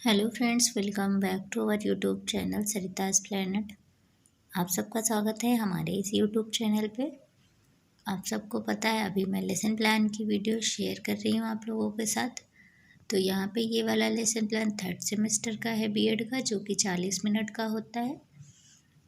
Hello friends, welcome back to our YouTube channel Sarita's Planet. आप सबका स्वागत है हमारे इस यूट्यूब चैनल पे। आप सबको पता है अभी मैं लेसन प्लान की वीडियो शेयर कर रही हूँ आप लोगों के साथ। तो यहाँ पे ये वाला लेसन प्लान थर्ड सेमेस्टर का है बीएड का, जो कि 40 मिनट का होता है।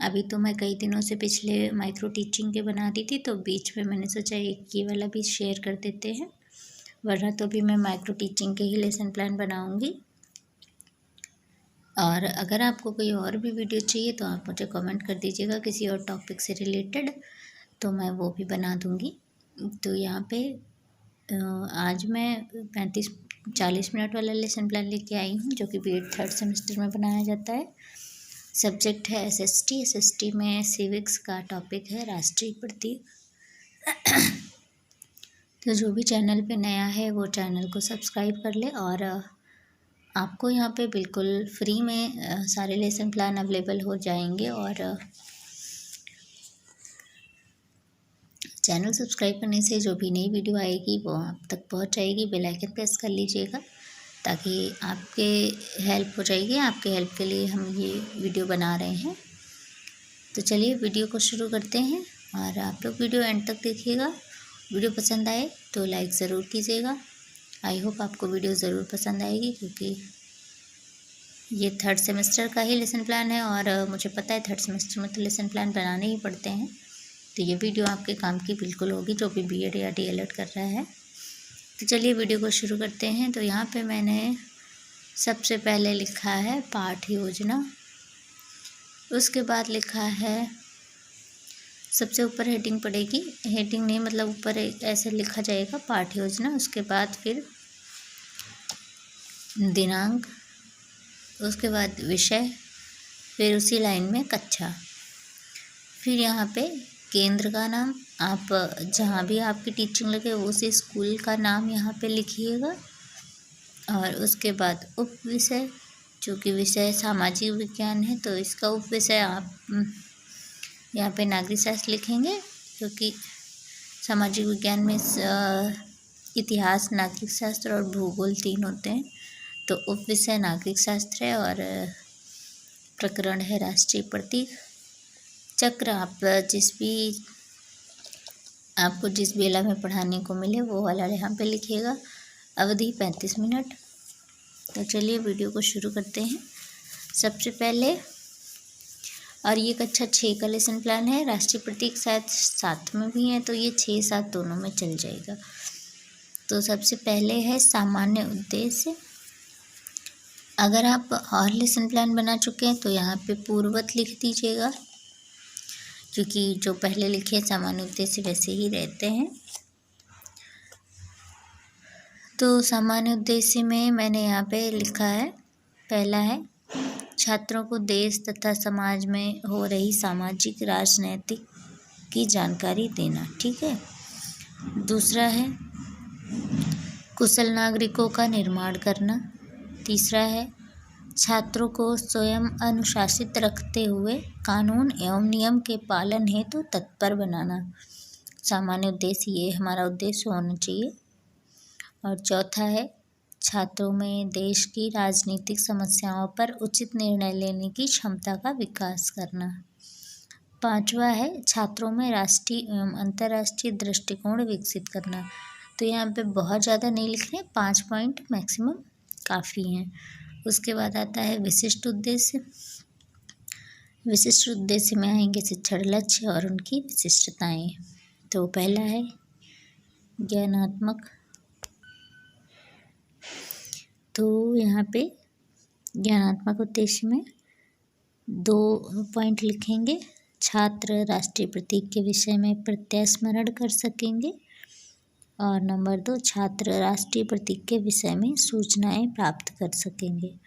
अभी तो मैं कई दिनों से पिछले माइक्रो टीचिंग के बना रही थी, तो बीच में मैंने सोचा एक ये वाला भी शेयर कर देते हैं, वरना तो भी मैं माइक्रो टीचिंग के ही लेसन प्लान बनाऊँगी। और अगर आपको कोई और भी वीडियो चाहिए तो आप मुझे कमेंट कर दीजिएगा किसी और टॉपिक से रिलेटेड, तो मैं वो भी बना दूँगी। तो यहाँ पे आज मैं 35-40 मिनट वाला लेसन प्लान लेके आई हूँ, जो कि बीएड थर्ड सेमेस्टर में बनाया जाता है। सब्जेक्ट है एसएसटी। एसएसटी में सिविक्स का टॉपिक है राष्ट्रीय प्रतीक। तो जो भी चैनल पे नया है वो चैनल को सब्सक्राइब कर ले। और आपको यहाँ पे बिल्कुल फ्री में सारे लेसन प्लान अवेलेबल हो जाएंगे। और चैनल सब्सक्राइब करने से जो भी नई वीडियो आएगी वो आप तक पहुँच जाएगी। बेल आइकन प्रेस कर लीजिएगा ताकि आपके हेल्प हो जाएगी। आपके हेल्प के लिए हम ये वीडियो बना रहे हैं। तो चलिए वीडियो को शुरू करते हैं और आप लोग वीडियो एंड तक देखिएगा। वीडियो पसंद आए तो लाइक ज़रूर कीजिएगा। आई होप आपको वीडियो ज़रूर पसंद आएगी, क्योंकि ये थर्ड सेमेस्टर का ही लेसन प्लान है और मुझे पता है थर्ड सेमेस्टर में तो लेसन प्लान बनाने ही पड़ते हैं। तो ये वीडियो आपके काम की बिल्कुल होगी, जो भी बीएड या डीएलएड कर रहा है। तो चलिए वीडियो को शुरू करते हैं। तो यहाँ पे मैंने सबसे पहले लिखा है पाठ योजना। उसके बाद लिखा है, सबसे ऊपर हेडिंग पड़ेगी, हेडिंग नहीं मतलब ऊपर ऐसे लिखा जाएगा पाठ योजना। उसके बाद फिर दिनांक, उसके बाद विषय, फिर उसी लाइन में कक्षा, फिर यहाँ पे केंद्र का नाम, आप जहाँ भी आपकी टीचिंग लगे उसी स्कूल का नाम यहाँ पे लिखिएगा। और उसके बाद उप विषय, चूँकि विषय सामाजिक विज्ञान है तो इसका उप विषय आप यहाँ पे नागरिक शास्त्र लिखेंगे, क्योंकि सामाजिक विज्ञान में इतिहास, नागरिक शास्त्र और भूगोल 3 होते हैं। तो उप विषय नागरिक शास्त्र है और प्रकरण है राष्ट्रीय प्रतीक। चक्र आपको जिस बेला में पढ़ाने को मिले वो वाला यहाँ पे लिखिएगा। अवधि 35 मिनट। तो चलिए वीडियो को शुरू करते हैं। सबसे पहले, और ये कक्षा 6 का लेसन प्लान है। राष्ट्रीय प्रतीक शायद 7 में भी है, तो ये 6-7 दोनों में चल जाएगा। तो सबसे पहले है सामान्य उद्देश्य। अगर आप और लेसन प्लान बना चुके हैं तो यहाँ पे पूर्ववत लिख दीजिएगा, क्योंकि जो पहले लिखे सामान्य उद्देश्य वैसे ही रहते हैं। तो सामान्य उद्देश्य में मैंने यहाँ पे लिखा है, पहला है छात्रों को देश तथा समाज में हो रही सामाजिक राजनैतिक की जानकारी देना, ठीक है। दूसरा है कुशल नागरिकों का निर्माण करना। तीसरा है छात्रों को स्वयं अनुशासित रखते हुए कानून एवं नियम के पालन हेतु तत्पर बनाना। सामान्य उद्देश्य ये हमारा उद्देश्य होना चाहिए। और चौथा है छात्रों में देश की राजनीतिक समस्याओं पर उचित निर्णय लेने की क्षमता का विकास करना। पांचवा है छात्रों में राष्ट्रीय एवं अंतर्राष्ट्रीय दृष्टिकोण विकसित करना। तो यहाँ पे बहुत ज़्यादा नहीं लिखने, 5 पॉइंट मैक्सिमम काफ़ी हैं। उसके बाद आता है विशिष्ट उद्देश्य। विशिष्ट उद्देश्य में आएंगे शिक्षण लक्ष्य और उनकी विशिष्टताएं। तो पहला है ज्ञानात्मक। तो यहाँ पे ज्ञानात्मक उद्देश्य में 2 पॉइंट लिखेंगे। छात्र राष्ट्रीय प्रतीक के विषय में प्रत्यास्मरण कर सकेंगे। और नंबर 2, छात्र राष्ट्रीय प्रतीक के विषय में सूचनाएं प्राप्त कर सकेंगे।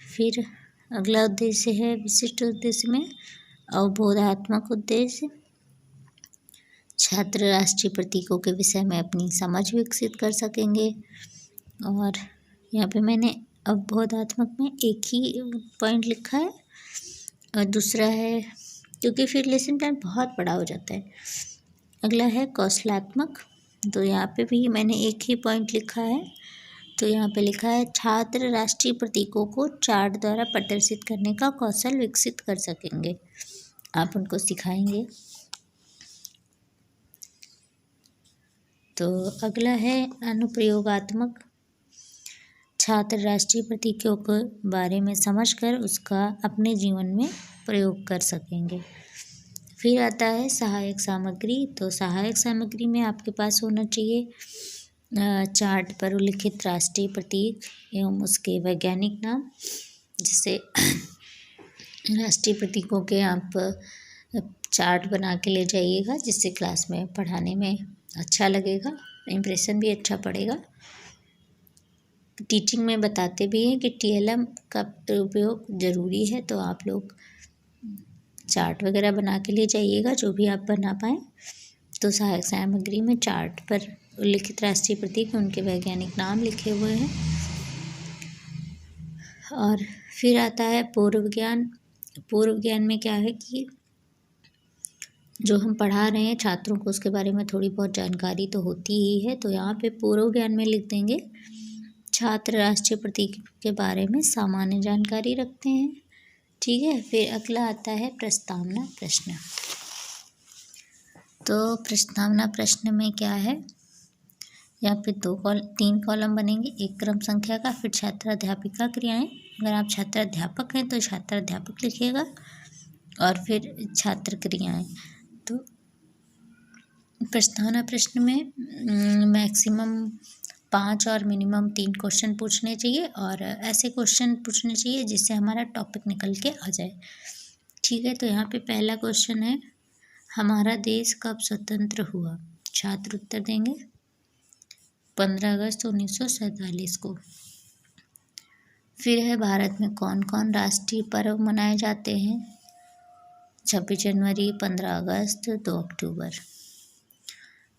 फिर अगला उद्देश्य है विशिष्ट उद्देश्य में अवबोधात्मक उद्देश्य। छात्र राष्ट्रीय प्रतीकों के विषय में अपनी समझ विकसित कर सकेंगे। और यहाँ पे मैंने अवबोधात्मक में एक ही पॉइंट लिखा है। और दूसरा है, क्योंकि फिर लेसन प्लान बहुत बड़ा हो जाता है। अगला है कौशलात्मक। तो यहाँ पे भी मैंने एक ही पॉइंट लिखा है। तो यहाँ पे लिखा है छात्र राष्ट्रीय प्रतीकों को चार्ट द्वारा प्रदर्शित करने का कौशल विकसित कर सकेंगे। आप उनको सिखाएंगे। तो अगला है अनुप्रयोगात्मक। छात्र राष्ट्रीय प्रतीकों के बारे में समझकर उसका अपने जीवन में प्रयोग कर सकेंगे। फिर आता है सहायक सामग्री। तो सहायक सामग्री में आपके पास होना चाहिए चार्ट पर उल्लिखित राष्ट्रीय प्रतीक एवं उसके वैज्ञानिक नाम, जिससे राष्ट्रीय प्रतीकों के आप चार्ट बना के ले जाइएगा, जिससे क्लास में पढ़ाने में अच्छा लगेगा, इम्प्रेशन भी अच्छा पड़ेगा। टीचिंग में बताते भी हैं कि TLM का उपयोग ज़रूरी है, तो आप लोग चार्ट वगैरह बना के ले जाइएगा, जो भी आप बना पाएँ। तो सहायक सामग्री में चार्ट पर उल्लिखित राष्ट्रीय प्रतीक उनके वैज्ञानिक नाम लिखे हुए हैं। और फिर आता है पूर्व ज्ञान। पूर्व ज्ञान में क्या है कि जो हम पढ़ा रहे हैं छात्रों को उसके बारे में थोड़ी बहुत जानकारी तो होती ही है, तो यहाँ पे पूर्व ज्ञान में लिख देंगे छात्र राष्ट्रीय प्रतीक के बारे में सामान्य जानकारी रखते हैं। ठीक है। फिर अगला आता है प्रस्तावना प्रश्न। तो प्रस्तावना प्रश्न में क्या है, यहाँ पे 3 कॉलम बनेंगे, एक क्रम संख्या का, फिर छात्र अध्यापिका क्रियाएं। अगर आप छात्र अध्यापक हैं तो छात्र अध्यापक लिखिएगा, और फिर छात्र क्रियाएं। तो प्रस्तावना प्रश्न में मैक्सिमम 5 और मिनिमम 3 क्वेश्चन पूछने चाहिए, और ऐसे क्वेश्चन पूछने चाहिए जिससे हमारा टॉपिक निकल के आ जाए। ठीक है। तो यहाँ पे पहला क्वेश्चन है, हमारा देश कब स्वतंत्र हुआ? छात्र उत्तर देंगे 15 अगस्त 1947 को। फिर है, भारत में कौन कौन राष्ट्रीय पर्व मनाए जाते हैं? 26 जनवरी, 15 अगस्त, 2 अक्टूबर।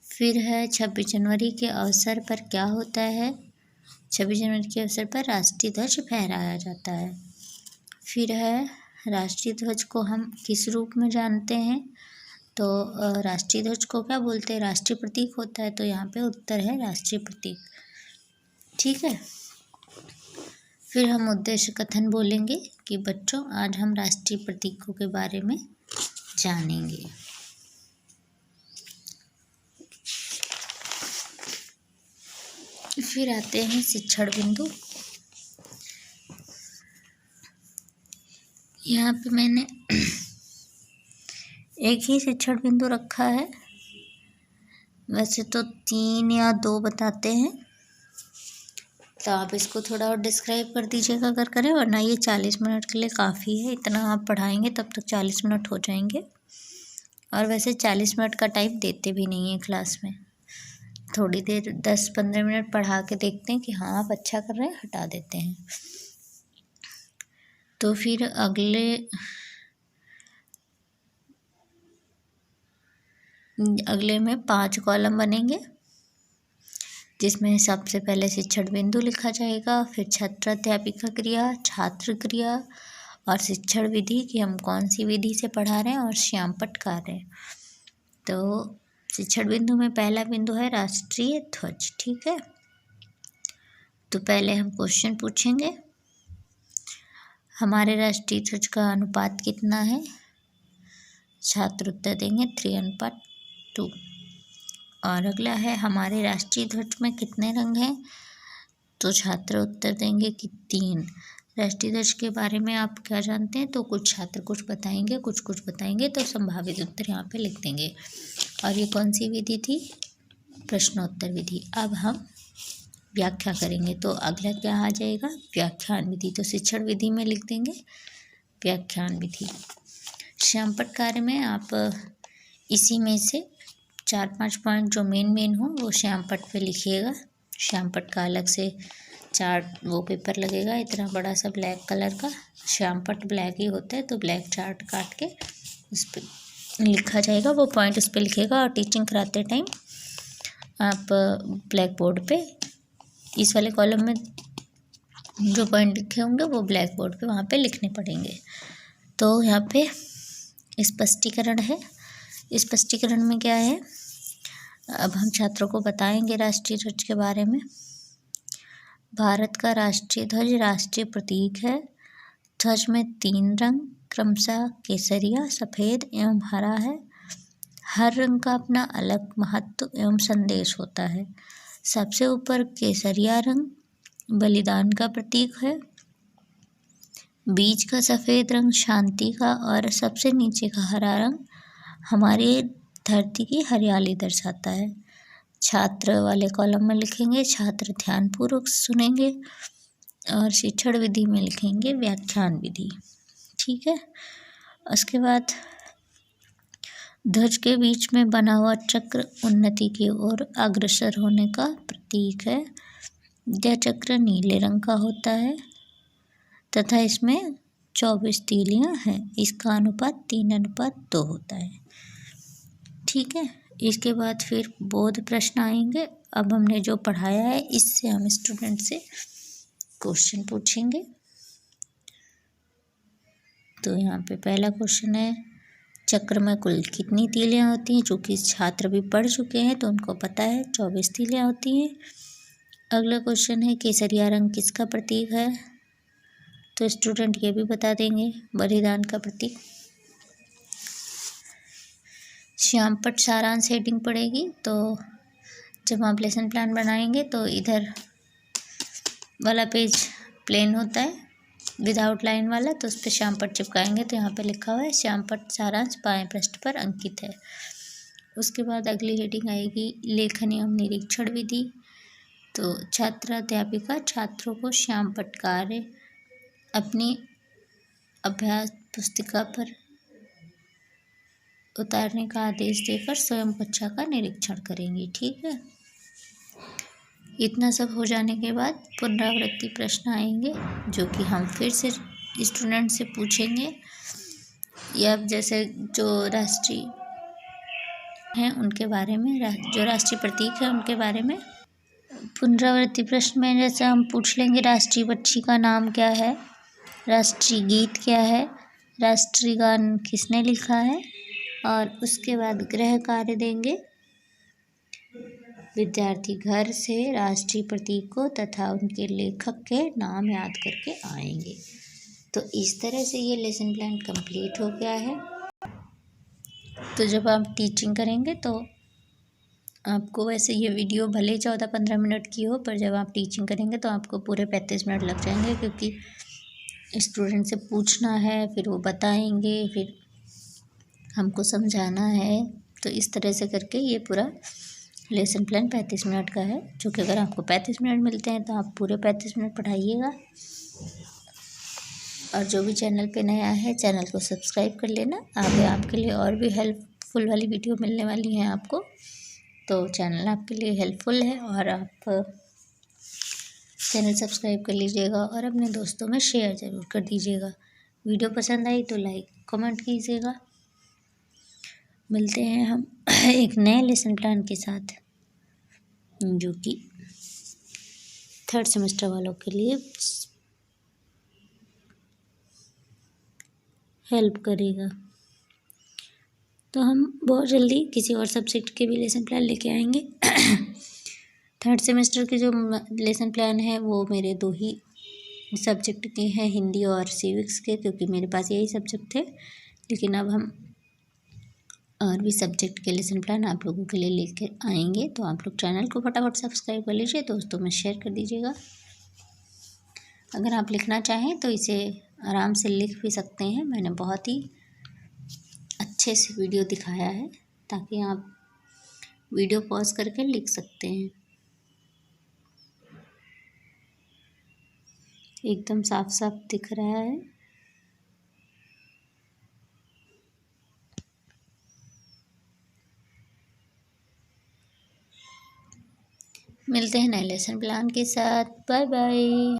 फिर है, 26 जनवरी के अवसर पर क्या होता है? 26 जनवरी के अवसर पर राष्ट्रीय ध्वज फहराया जाता है। फिर है, राष्ट्रीय ध्वज को हम किस रूप में जानते हैं? तो राष्ट्रीय ध्वज को क्या बोलते हैं? राष्ट्रीय प्रतीक होता है, तो यहाँ पे उत्तर है राष्ट्रीय प्रतीक। ठीक है। फिर हम उद्देश्य कथन बोलेंगे कि बच्चों आज हम राष्ट्रीय प्रतीकों के बारे में जानेंगे। फिर आते हैं शिक्षण बिंदु। यहाँ पे मैंने एक ही शिक्षण बिंदु रखा है, वैसे तो 3 या 2 बताते हैं, तो आप इसको थोड़ा और डिस्क्राइब कर दीजिएगा अगर करें, वरना ये 40 मिनट के लिए काफ़ी है। इतना आप पढ़ाएंगे तब तक 40 मिनट हो जाएंगे, और वैसे 40 मिनट का टाइम देते भी नहीं है क्लास में। थोड़ी देर 10-15 मिनट पढ़ा के देखते हैं कि हाँ आप अच्छा कर रहे हैं, हटा देते हैं। तो फिर अगले में 5 कॉलम बनेंगे, जिसमें सबसे पहले शिक्षण बिंदु लिखा जाएगा, फिर छात्र अध्यापिका क्रिया, छात्र क्रिया, और शिक्षण विधि कि हम कौन सी विधि से पढ़ा रहे हैं, और श्यामपट्ट कार्य। तो शिक्षण बिंदु में पहला बिंदु है राष्ट्रीय ध्वज। ठीक है। तो पहले हम क्वेश्चन पूछेंगे, हमारे राष्ट्रीय ध्वज का अनुपात कितना है? छात्र उत्तर देंगे 3:2। और अगला है, हमारे राष्ट्रीय ध्वज में कितने रंग हैं? तो छात्र उत्तर देंगे कि 3। राष्ट्रीय ध्वज के बारे में आप क्या जानते हैं? तो कुछ छात्र कुछ बताएंगे, कुछ बताएंगे, तो संभावित उत्तर यहाँ पे लिख देंगे। और ये कौन सी विधि थी? प्रश्नोत्तर विधि। अब हम व्याख्या करेंगे, तो अगला क्या आ जाएगा? व्याख्यान विधि। तो शिक्षण विधि में लिख देंगे व्याख्यान विधि। श्यामपट्ट कार्य में आप इसी में से 4-5 पॉइंट जो मेन हो वो श्यामपट्ट पे लिखिएगा। श्यामपट्ट का अलग से चार्ट वो पेपर लगेगा, इतना बड़ा सा ब्लैक कलर का। श्यामपट्ट ब्लैक ही होता है, तो ब्लैक चार्ट काट के उस पर लिखा जाएगा, वो पॉइंट उस पर लिखेगा। और टीचिंग कराते टाइम आप ब्लैक बोर्ड पे इस वाले कॉलम में जो पॉइंट लिखे होंगे वो ब्लैक बोर्ड पे वहाँ पे लिखने पड़ेंगे। तो यहाँ पे स्पष्टीकरण है। स्पष्टीकरण में क्या है? अब हम छात्रों को बताएंगे राष्ट्रीय ध्वज के बारे में। भारत का राष्ट्रीय ध्वज राष्ट्रीय प्रतीक है। ध्वज में 3 रंग क्रमशः केसरिया, सफ़ेद एवं हरा है। हर रंग का अपना अलग महत्व एवं संदेश होता है। सबसे ऊपर केसरिया रंग बलिदान का प्रतीक है। बीच का सफ़ेद रंग शांति का और सबसे नीचे का हरा रंग हमारी धरती की हरियाली दर्शाता है। छात्र वाले कॉलम में लिखेंगे छात्र ध्यानपूर्वक सुनेंगे और शिक्षण विधि में लिखेंगे व्याख्यान विधि। ठीक है। उसके बाद ध्वज के बीच में बना हुआ चक्र उन्नति की ओर अग्रसर होने का प्रतीक है। यह चक्र नीले रंग का होता है तथा इसमें 24 तीलियां हैं। इसका अनुपात 3:2 होता है। ठीक है। इसके बाद फिर बोध प्रश्न आएंगे। अब हमने जो पढ़ाया है इससे हम स्टूडेंट से क्वेश्चन पूछेंगे। तो यहाँ पे पहला क्वेश्चन है, चक्र में कुल कितनी तीलियां होती हैं? चूँकि छात्र भी पढ़ चुके हैं तो उनको पता है 24 तीलियां होती हैं। अगला क्वेश्चन है, केसरिया रंग किसका प्रतीक है? तो स्टूडेंट ये भी बता देंगे, बलिदान का प्रतीक। श्यामपट्ट सारांश हेडिंग पड़ेगी। तो जब आप लेसन प्लान बनाएंगे तो इधर वाला पेज प्लेन होता है विदाउट लाइन वाला, तो उस पर श्यामपट्ट चिपकाएंगे तो यहाँ पे लिखा हुआ है श्यामपट्ट सारांश बाएं पृष्ठ पर अंकित है। उसके बाद अगली हेडिंग आएगी लेखन एवं निरीक्षण विधि। तो छात्र अध्यापिका छात्रों को श्यामपट्ट कार्य अपनी अभ्यास पुस्तिका पर उतारने का आदेश देकर स्वयं कक्षा का निरीक्षण करेंगी। ठीक है। इतना सब हो जाने के बाद पुनरावृत्ति प्रश्न आएंगे जो कि हम फिर से स्टूडेंट से पूछेंगे, या जैसे जो राष्ट्रीय हैं उनके बारे में, जो राष्ट्रीय प्रतीक है उनके बारे में। पुनरावृत्ति प्रश्न में जैसे हम पूछ लेंगे राष्ट्रीय पक्षी का नाम क्या है, राष्ट्रीय गीत क्या है, राष्ट्रीय गान किसने लिखा है, और उसके बाद गृह कार्य देंगे। विद्यार्थी घर से राष्ट्रीय प्रतीक को तथा उनके लेखक के नाम याद करके आएंगे। तो इस तरह से ये लेसन प्लान कंप्लीट हो गया है। तो जब आप टीचिंग करेंगे तो आपको वैसे ये वीडियो भले 14-15 मिनट की हो, पर जब आप टीचिंग करेंगे तो आपको पूरे 35 मिनट लग जाएंगे, क्योंकि स्टूडेंट से पूछना है, फिर वो बताएंगे, फिर हमको समझाना है। तो इस तरह से करके ये पूरा लेसन प्लान 35 मिनट का है, जो कि अगर आपको 35 मिनट मिलते हैं तो आप पूरे 35 मिनट पढ़ाइएगा। और जो भी चैनल पे नया है चैनल को सब्सक्राइब कर लेना। आगे आपके लिए और भी हेल्पफुल वाली वीडियो मिलने वाली हैं आपको, तो चैनल आपके लिए हेल्पफुल है और आप चैनल सब्सक्राइब कर लीजिएगा और अपने दोस्तों में शेयर ज़रूर कर दीजिएगा। वीडियो पसंद आई तो लाइक कमेंट कीजिएगा। मिलते हैं हम एक नए लेसन प्लान के साथ, जो कि 3rd सेमेस्टर वालों के लिए हेल्प करेगा। तो हम बहुत जल्दी किसी और सब्जेक्ट के भी लेसन प्लान लेके आएंगे। 3rd सेमेस्टर के जो लेसन प्लान है वो मेरे 2 ही सब्जेक्ट के हैं, हिंदी और सिविक्स के, क्योंकि मेरे पास यही सब्जेक्ट थे। लेकिन अब हम और भी सब्जेक्ट के लेसन प्लान आप लोगों के लिए लेकर आएंगे। तो आप लोग चैनल को फटाफट सब्सक्राइब कर लीजिए, दोस्तों में शेयर कर दीजिएगा। अगर आप लिखना चाहें तो इसे आराम से लिख भी सकते हैं। मैंने बहुत ही अच्छे से वीडियो दिखाया है ताकि आप वीडियो पॉज करके लिख सकते हैं। एकदम साफ साफ दिख रहा है। मिलते हैं नए लेसन प्लान के साथ। Bye bye.